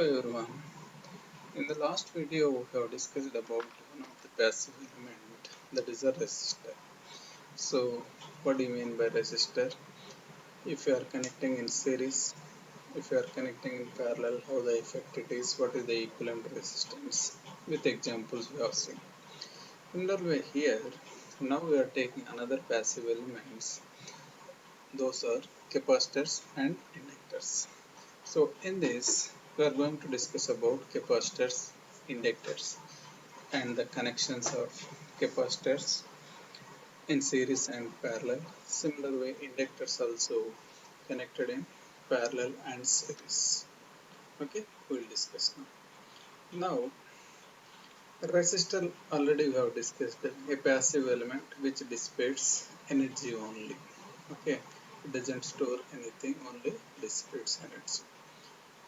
Hello everyone. In the last video we have discussed about one of the passive element, that is a resistor. So what do you mean by resistor? If you are connecting in series, if you are connecting in parallel, how the effect it is, what is the equivalent resistance, with examples we have seen. Similar way here, now we are taking another passive elements, those are capacitors and inductors. So in this we are going to discuss about capacitors, inductors and the connections of capacitors in series and parallel. Similar way inductors also connected in parallel and series. Okay, we'll discuss now. Now resistor already we have discussed, a passive element which dissipates energy only. Okay, it doesn't store anything, only dissipates energy.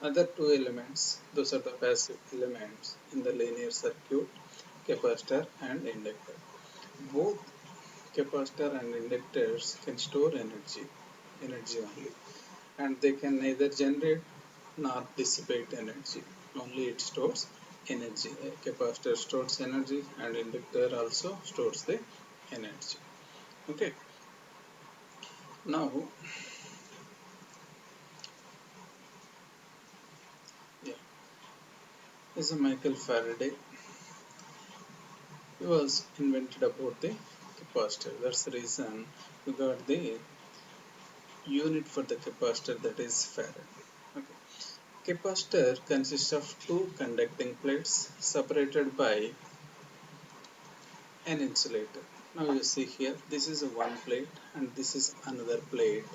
Other two elements, those are the passive elements in the linear circuit, capacitor and inductor. Both capacitor and inductors can store energy only, and they can neither generate nor dissipate energy. Only it stores energy. A capacitor stores energy, and inductor also stores the energy. Okay. Now, yeah, this is Michael Faraday. He was invented about the capacitor. That's the reason we got the unit for the capacitor, that is farad. Okay. Capacitor consists of two conducting plates separated by an insulator. Now you see here, this is a one plate and this is another plate.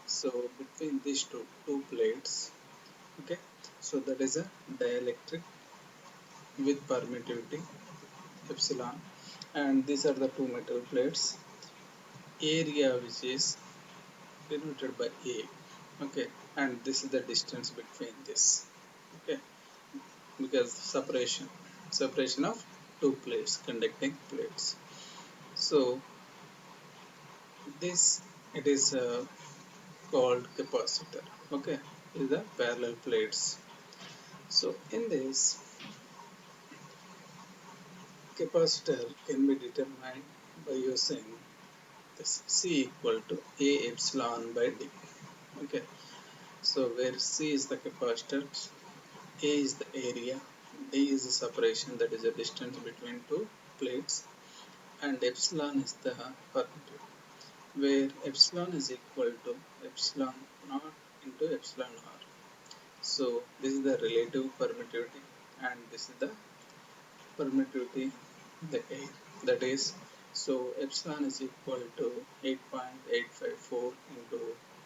So between these two plates, okay, so that is a dielectric with permittivity epsilon, and these are the two metal plates. Area which is denoted by A, okay, and this is the distance between this, okay, because separation of two plates, conducting plates. So this, it is called capacitor. Okay, is the parallel plates. So in this, capacitor can be determined by using this C equal to A epsilon by D. Okay, so where C is the capacitance, A is the area, D is the separation, that is the distance between two plates, and epsilon is the permittivity, where epsilon is equal to epsilon naught into epsilon r. So this is the relative permittivity, and this is the permittivity in the air. That is, so epsilon is equal to 8.854 into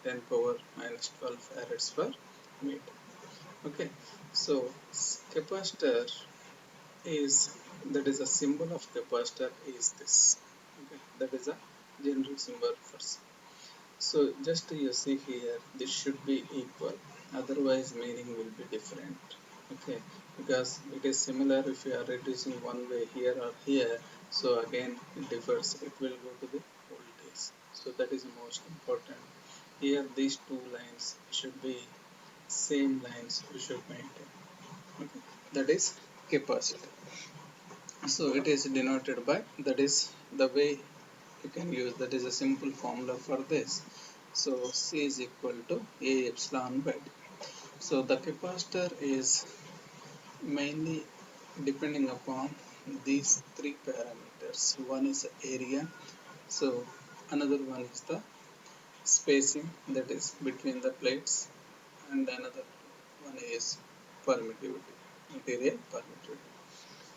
10 power minus 12 farads per meter. Okay, so capacitor is, that is a symbol of capacitor is this. Okay, that is a general symbol for C. So just you see here, this should be equal, otherwise meaning will be different. Okay, because it is similar if you are reducing one way here or here, so again it differs, it will go to the voltage. So that is the most important. Here these two lines should be same lines we should maintain. Okay, that is capacitor. So it is denoted by, that is the way you can use, that is a simple formula for this. So C is equal to A epsilon by D. So the capacitor is mainly depending upon these three parameters. One is area, so another one is the spacing, that is between the plates, and another one is permittivity, material permittivity.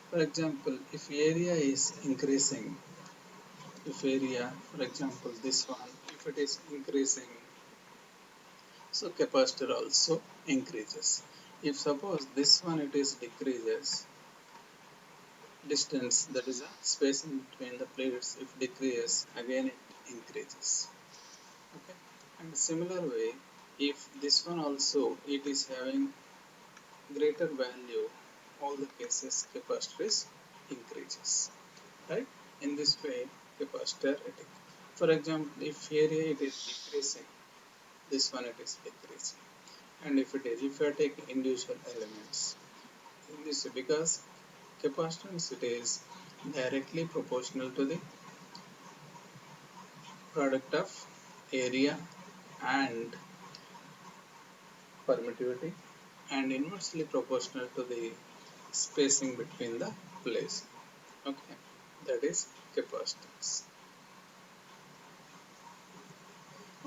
For example, if area is increasing, if area, for example this one, if it is increasing, so capacitor also increases. If suppose this one it is decreases, distance, that is a spacing between the plates, if decreases, again it increases. Okay, and similar way, if this one also it is having greater value, all the cases capacitor is increases, right? In this way capacitor it is. For example, if area it is decreasing, this one it is decreasing, And if it is, if you are taking individual elements in this, because capacitance, it is directly proportional to the product of area and permittivity, and inversely proportional to the spacing between the plates. Okay, that is capacitance.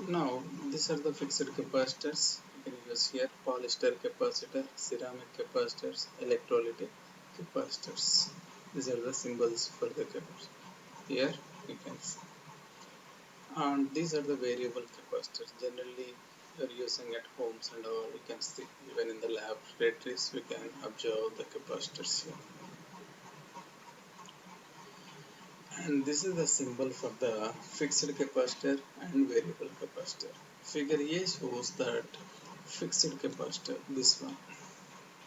Now, these are the fixed capacitors. You can use here polyester capacitor, ceramic capacitors, electrolytic capacitors. These are the symbols for the capacitors. Here you can see. And these are the variable capacitors. Generally, you are using at homes and all. You can see even in the laboratories, we can observe the capacitors here. And this is the symbol for the fixed capacitor and variable capacitor. Figure A shows that fixed capacitor, this one.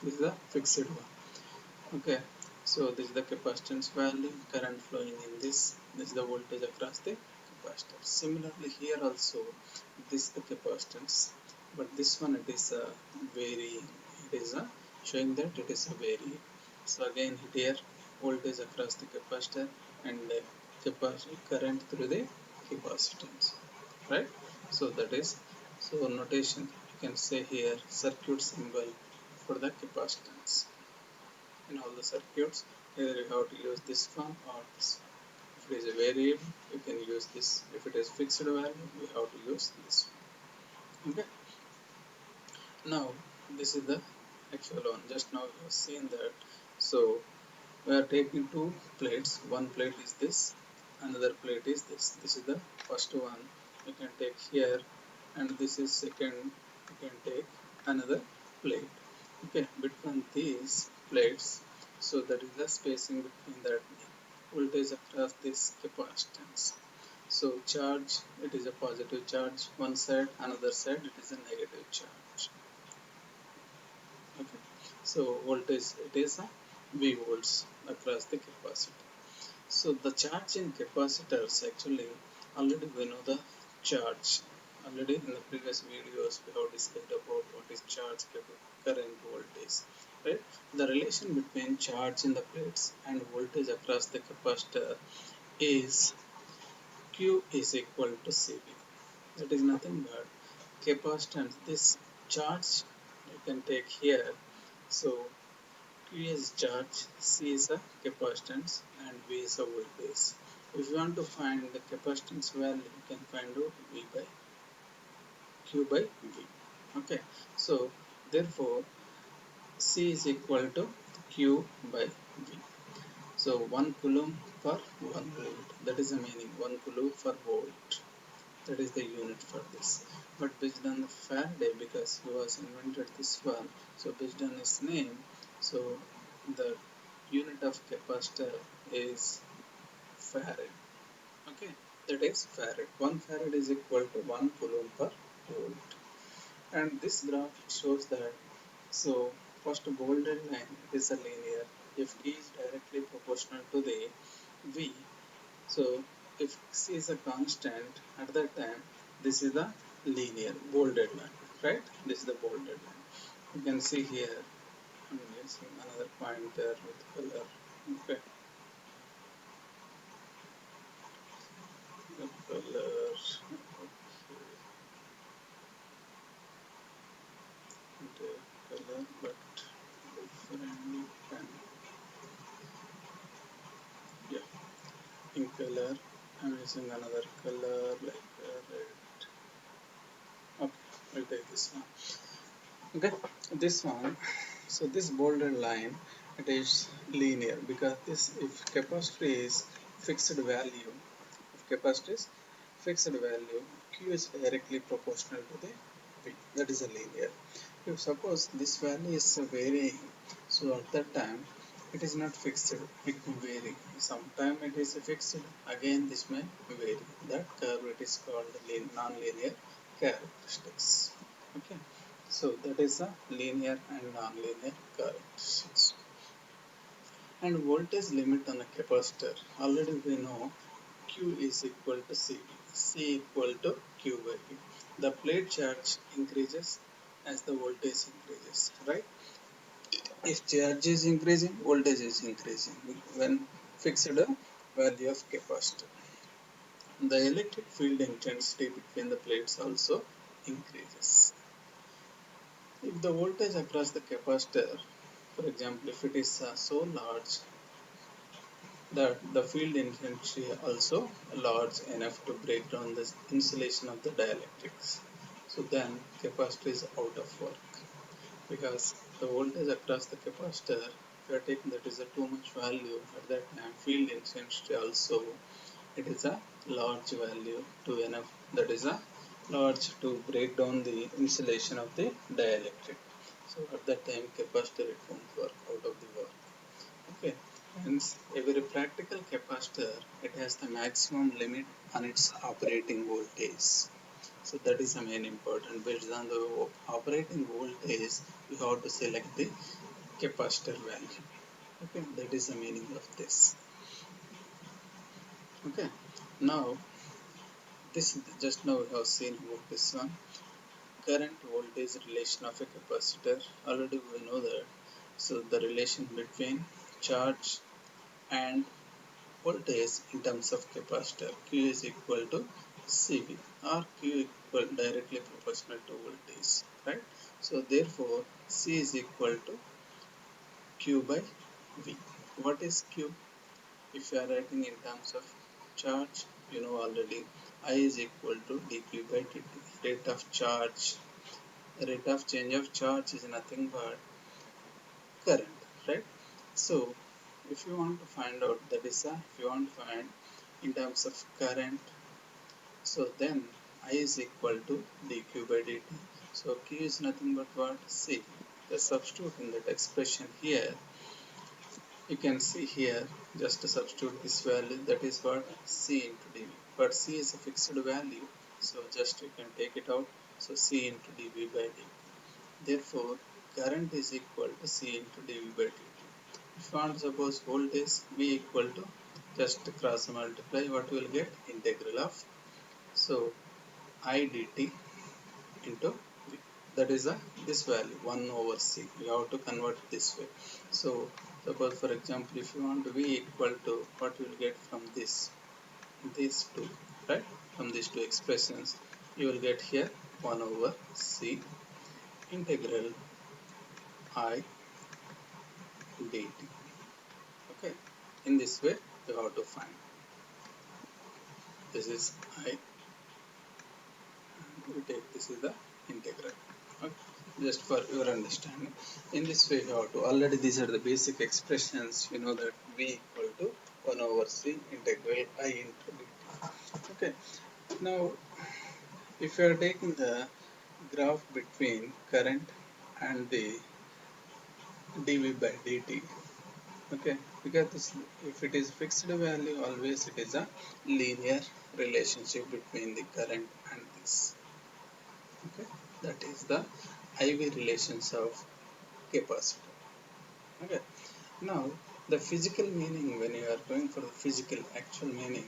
This is the fixed one. Okay, so this is the capacitance value, current flowing in this. This is the voltage across the capacitor. Similarly, here also, this is the capacitance, but this one it is a varying. It is a showing that it is a varying. So again, here voltage across the capacitor and current through the capacitance, right? So that is, so notation you can say here circuit symbol for the capacitance. In all the circuits, either you have to use this one or this one. If it is a variable, you can use this. If it is fixed value, you have to use this one. Okay. Now this is the actual one. Just now you have seen that. So we are taking two plates. One plate is this, another plate is this. This is the first one. You can take here, and this is second. You can take another plate. Okay, between these plates, so that is the spacing between that voltage across this capacitance. So charge, it is a positive charge one side, another side it is a negative charge. Okay, so voltage, it is a V volts across the capacitor. So the charge in capacitors, actually already we know the charge. Already in the previous videos we have discussed about what is charge, current, voltage, right? The relation between charge in the plates and voltage across the capacitor is Q is equal to CV. That is nothing but capacitance. This charge you can take here. So Q is charge, C is a capacitance, and V is a voltage. If you want to find the capacitance value, you can find out V by Q by V. Okay, so therefore C is equal to Q by V. So 1 coulomb per 1 volt. That is the meaning. 1 coulomb per volt. That is the unit for this. But based on the Faraday, because he was invented this one, so based on his name, so the unit of capacitor is farad. Okay, that is farad. 1 farad is equal to 1 coulomb per volt. And this graph shows that, so first bolded line, it is a linear. If E is directly proportional to the V, so if C is a constant at that time, this is the linear bolded line, right? This is the bolded line. You can see here, I'm using another pointer with color. Okay, the color. Okay, the color, but different pen. Yeah, in color, I'm using another color like red. Okay, we'll take this one. Okay, this one. So this bolded line, it is linear, because this, if capacitor is fixed value, if capacitor is fixed value, Q is directly proportional to the V. That is a linear. If suppose this value is varying, so at that time it is not fixed, it may vary. Sometime it is fixed, again this may vary. That curve, it is called non-linear characteristics. Okay, so that is a linear and non-linear characteristics. And voltage limit on a capacitor, already we know Q is equal to CV, C equal to Q by V. The plate charge increases as the voltage increases, right? If charge is increasing, voltage is increasing. When fixed value of capacitor, the electric field intensity between the plates also increases. If the voltage across the capacitor, for example, if it is so large that the field intensity also large enough to break down the insulation of the dielectrics, so then capacitor is out of work, because the voltage across the capacitor, if you are taking that is a too much value, at that time field intensity also it is a large value to enough, that is a large to break down the insulation of the dielectric. So at that time capacitor it won't work, out of the work. Okay, hence every practical capacitor it has the maximum limit on its operating voltage. So that is the main important. Based on the operating voltage, you have to select the capacitor value. Okay, that is the meaning of this. Okay, now this just now we have seen about this one. Current voltage relation of a capacitor. Already we know that. So the relation between charge and voltage in terms of capacitor, Q is equal to CV, or Q equal directly proportional to voltage, right? So therefore C is equal to Q by V. What is Q? If you are writing in terms of charge, you know already I is equal to dq by dt. Rate of charge, rate of change of charge is nothing but current, right? So if you want to find out, that is if you want to find in terms of current, so then I is equal to dq by dt. So Q is nothing but what? C. The substitute in that expression here, you can see here, just to substitute this value, that is what? C into dV. But C is a fixed value, so just you can take it out. So C into dV by dt. Therefore, current is equal to C into dV by dt. If you want to suppose voltage V equal to, just cross multiply, what we will get? Integral of, so I dt into V. That is this value 1 over C. You have to convert it this way. So suppose for example, if you want V equal to, what you will get from these two, right? From these two expressions, you will get here 1 over C integral I dt. Okay, in this way you have to find. This is I, we take this is the integral. Okay. Just for your understanding, in this way you have to, already these are the basic expressions, you know that V equal to 1 over C integral I into dt. Okay, now if you are taking the graph between current and the dV by dt, okay, because this, if it is fixed value, always it is a linear relationship between the current and this. Okay, that is the IV relations of capacitor. Okay, now the physical meaning, when you are going for the physical actual meaning,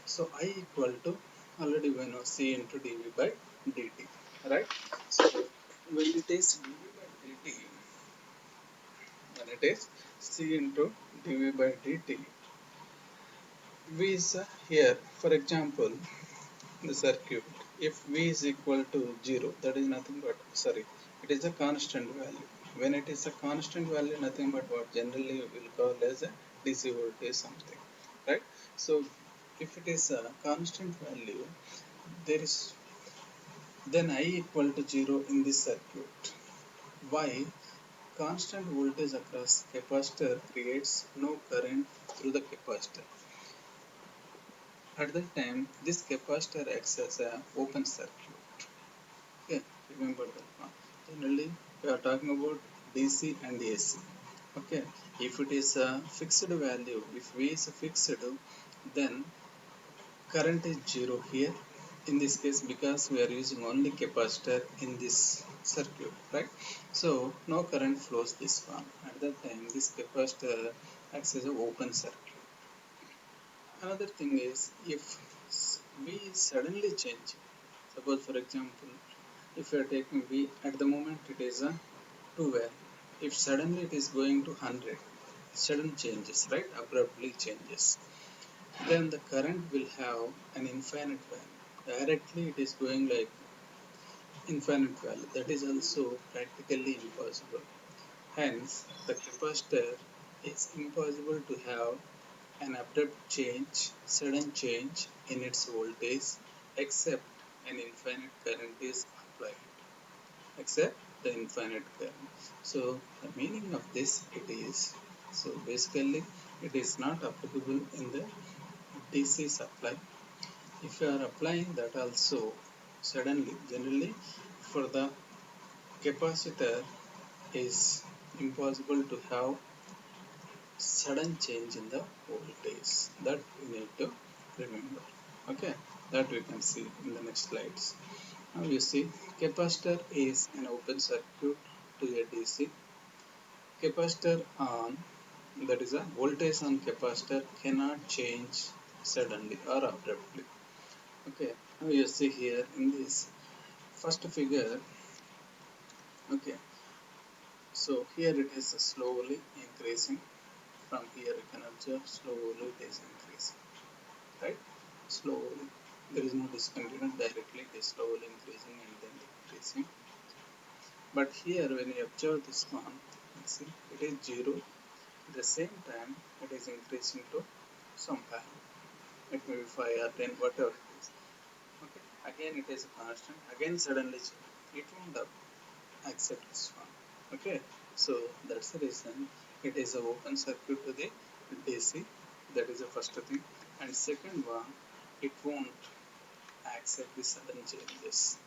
so I equal to, already we know C into dV by dt, right? So when it is dV by dt, when it is C into dV by dt, V is here, for example, the circuit, if V is equal to 0, that is nothing but, sorry, it is a constant value. When it is a constant value, nothing but what generally we will call as a DC voltage something, right? So if it is a constant value, there is, then I equal to 0 in this circuit. Why? Constant voltage across capacitor creates no current through the capacitor. At that time, this capacitor acts as an open circuit. Okay, remember that one. Generally, we are talking about DC and AC. Okay, if it is a fixed value, if V is fixed, then current is 0 here. In this case, because we are using only capacitor in this circuit, right? So no current flows this one. At that time, this capacitor acts as an open circuit. Another thing is, if V suddenly change, suppose for example, if you are taking V, at the moment it is a 2 value. If suddenly it is going to 100, sudden changes, right? Abruptly changes. Then the current will have an infinite value. Directly it is going like infinite value. That is also practically impossible. Hence, the capacitor is impossible to have an abrupt change, sudden change in its voltage except an infinite current is applied. Except the infinite current. So the meaning of this it is, so basically it is not applicable in the DC supply. If you are applying that also suddenly, generally for the capacitor is impossible to have sudden change in the voltage. That we need to remember. Okay, that we can see in the next slides. Now you see, capacitor is an open circuit to a DC. Capacitor on, that is a voltage on capacitor cannot change suddenly or abruptly. Okay, now you see here in this first figure. Okay, so here it is slowly increasing. From here you can observe slowly it is increasing, right? Slowly. There is no discontinuous, directly it is slowly increasing and then decreasing. But here when you observe this one, see it is 0. At the same time it is increasing to some value. It may be 5 or 10, whatever it is. Okay. Again it is a constant. Again suddenly it won't accept this one. Okay. So that's the reason it is an open circuit to the DC. That is the first thing. And second one, it won't accept the sudden changes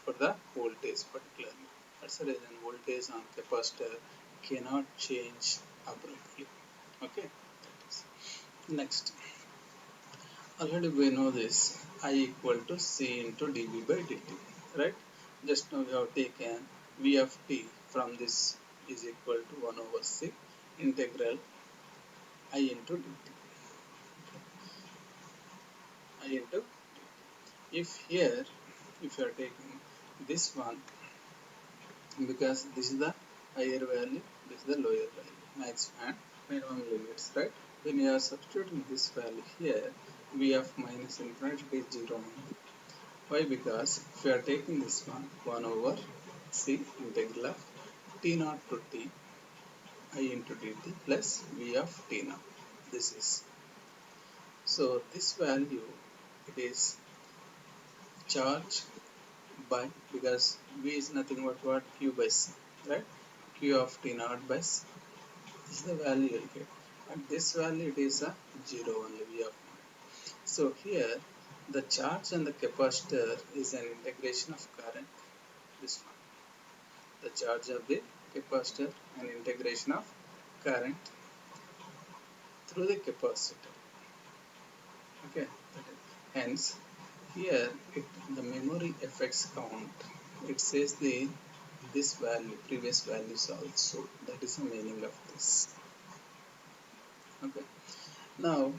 for the voltage particularly. That's the reason voltage on capacitor cannot change abruptly. Okay. Next, already we know this I equal to C into dV by dt, right? Just now we have taken V of t from this is equal to 1 over C integral I into dt. I into dt. If here, if you are taking this one, because this is the higher value, this is the lower value, max and minimum limits, right? When you are substituting this value here, V of minus infinity is 0 only. Why? Because if you are taking this one, 1 over C integral of T naught to T I into dt plus V of T naught. This is. So this value, it is charged by, because V is nothing but what? Q by C, right? Q of T naught by C. This is the value you will get. And this value, it is a 0 only, V of naught. So here, the charge on the capacitor is an integration of current, this one. The charge of the capacitor and integration of current through the capacitor. Okay. Hence, here the memory effects count. It says the this value, previous values also. That is the meaning of this. Okay. Now,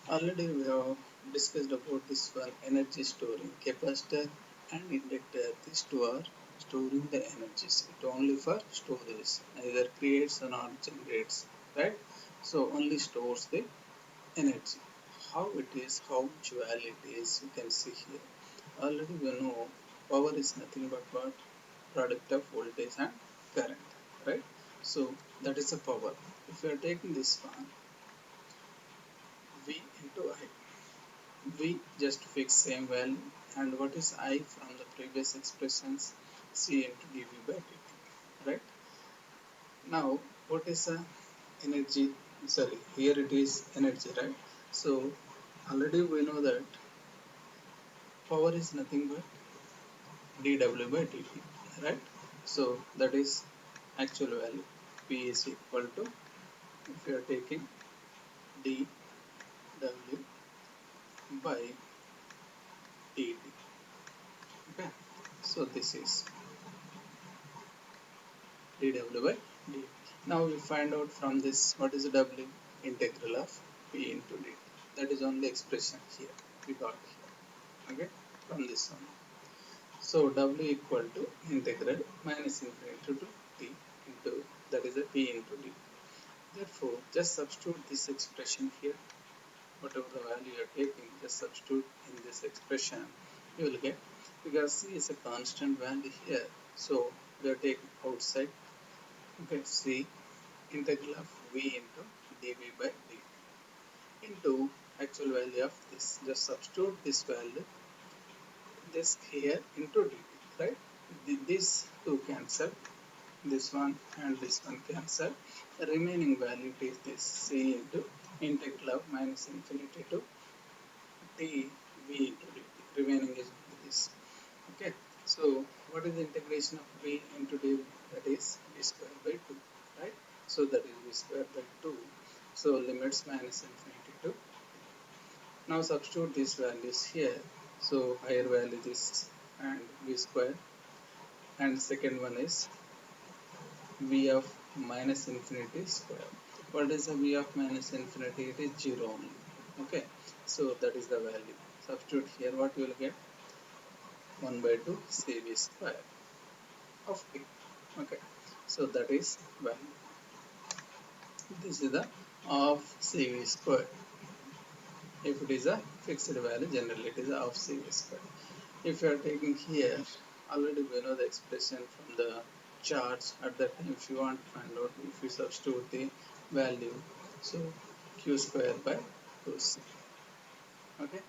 already we have discussed about this one, energy storing. Capacitor and inductor, these two are storing the energies. It only for storage, neither creates or not generates, right? So only stores the energy. How it is, how much value it is, you can see here. Already we know power is nothing but what? Product of voltage and current, right? So that is the power. If you are taking this one, V into I, we just fix same value, and what is I from the previous expressions? C into dV by dt, right? Now what is the energy? Sorry, here it is energy, right? So already we know that power is nothing but dW by dt, right? So that is actual value. P is equal to, if you are taking dW by dt. Okay, so this is dW by dt. Now we find out from this what is W, integral of P into dt. That is only expression here we got here. Okay, from this one. So W equal to integral minus infinity to t into, that is a p into d. Therefore, just substitute this expression here. Whatever the value you are taking, just substitute in this expression. You will get, because c is a constant value here, so we are taking outside. Okay, c integral of v into dv by dt into actual value of this. Just substitute this value, this here into dt, right? These two cancel, this one and this one cancel. The remaining value is this c into integral of minus infinity to t v into dt. Remaining is this. Okay. So what is the integration of v into d? That is v square by 2, right? So that is v square by 2. So limits minus infinity to. Now substitute these values here. So higher value this and v square, and second one is v of minus infinity square. What is the v of minus infinity? It is 0 only. Okay, so that is the value. Substitute here, what you will get? 1 by 2 cv square of t. Okay, so that is value. This is the of cv square. If it is a fixed value, generally it is of cv square. If you are taking here, already we know the expression from the charge. At that time, if you want to find out, if you substitute the value, so q square by 2c. Okay,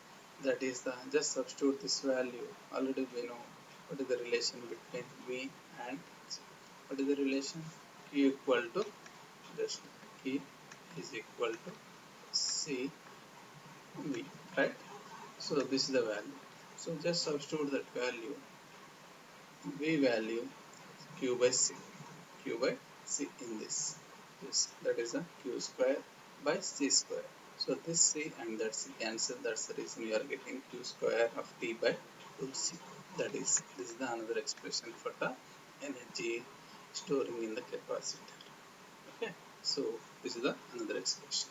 that is the, just substitute this value. Already we know what is the relation between v and c. What is the relation? Q equal to, just q is equal to c v, right? So this is the value. So just substitute that value, v value q by c, q by c in this. That is a q square by c square. So this c and that c cancel. That's the reason you are getting q square of t by 2c. That is, this is the another expression for the energy storing in the capacitor. Okay, so this is the another expression.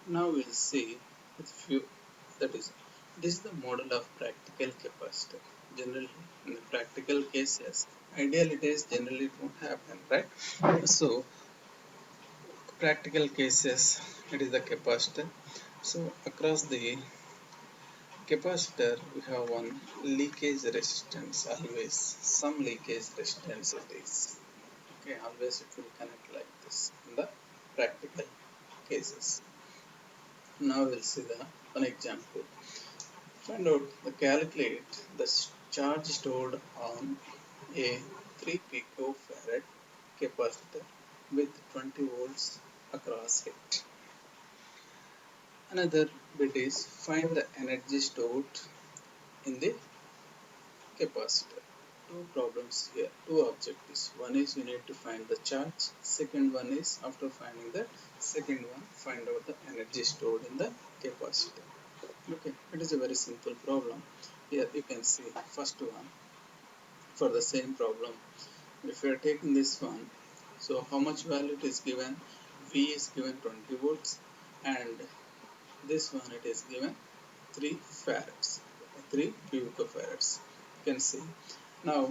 Now we'll see with few, that is, this is the model of practical capacitor. Generally, in the practical cases, ideal it is, generally it won't happen, right? So practical cases, it is the capacitor. So across the capacitor, we have one leakage resistance, always some leakage resistance it is. Okay, always it will connect like this in the practical cases. Now we'll see the one example. Find out the calculate the charge stored on a 3 picofarad capacitor with 20 volts across it. Another bit is find the energy stored in the capacitor. Two problems here, two objectives. One is you need to find the charge. Second one is, after finding that, second one, find out the energy stored in the capacitor. Okay, it is a very simple problem. Here you can see first one, for the same problem. If you are taking this one, so how much value it is given? V is given 20 volts, and this one it is given 3 farads, 3 picofarads. You can see. Now,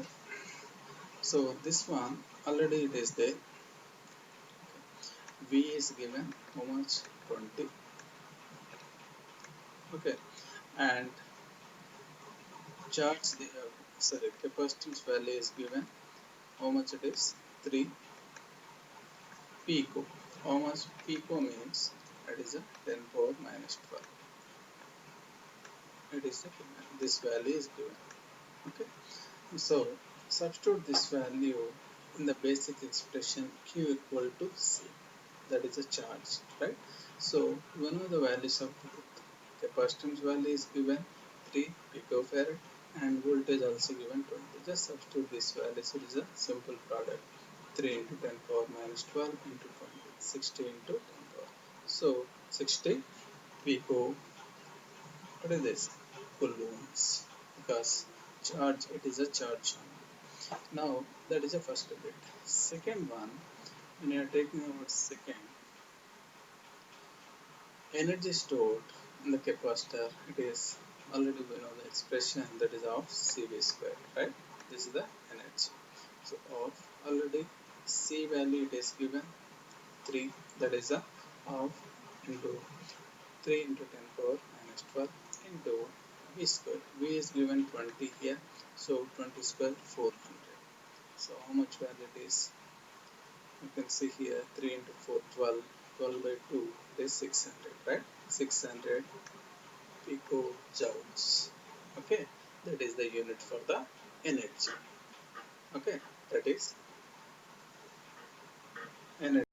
so this one already it is there. V is given how much? 20. Okay, and charge they have, sorry, capacitance value is given how much it is? 3 pico. How much pico means? That is a 10 power minus 12. It is given. This value is given. Okay. So substitute this value in the basic expression Q equal to C. That is a charge, right? So we know the values of both. Capacitance value is given 3 picofarad and voltage also given 20. Just substitute this value. So it is a simple product. 3 into 10 power minus 12 into 20. 60 into 10 power. So 60 pico, what is this? Coulombs. Because charge, it is a charge only. Now that is the first bit. Second one, when you are taking about second, energy stored in the capacitor, it is already we know the expression, that is of CV square, right? This is the energy. So of already C value it is given 3, that is a of into 3 into 10 power minus 12 into V square. V is given 20 here, so 20 square 400. So how much value it is? You can see here 3 into 4 12, 12 by 2 is 600, right? 600 picojoules. Okay, that is the unit for the energy. Okay, that is energy.